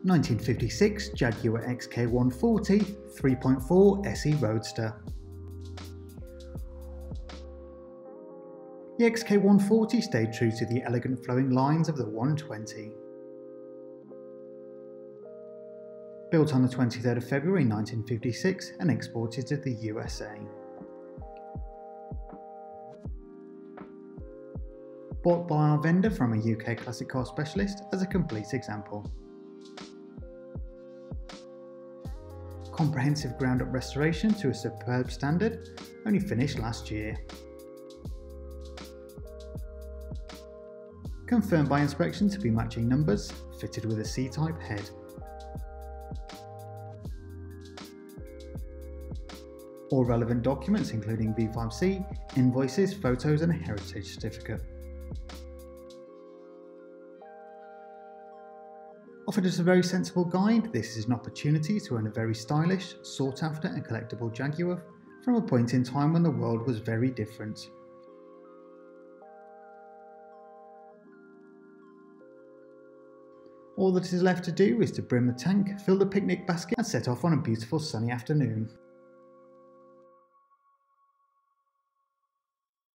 1956 Jaguar XK140 3.4 SE Roadster. The XK140 stayed true to the elegant flowing lines of the 120. Built on the 23rd of February 1956 and exported to the USA. Bought by our vendor from a UK classic car specialist as a complete example. Comprehensive ground-up restoration to a superb standard, only finished last year. Confirmed by inspection to be matching numbers, fitted with a C-type head. All relevant documents including V5C, invoices, photos and a heritage certificate. Offered as a very sensible guide, this is an opportunity to own a very stylish, sought after and collectible Jaguar from a point in time when the world was very different. All that is left to do is to brim the tank, fill the picnic basket and set off on a beautiful sunny afternoon.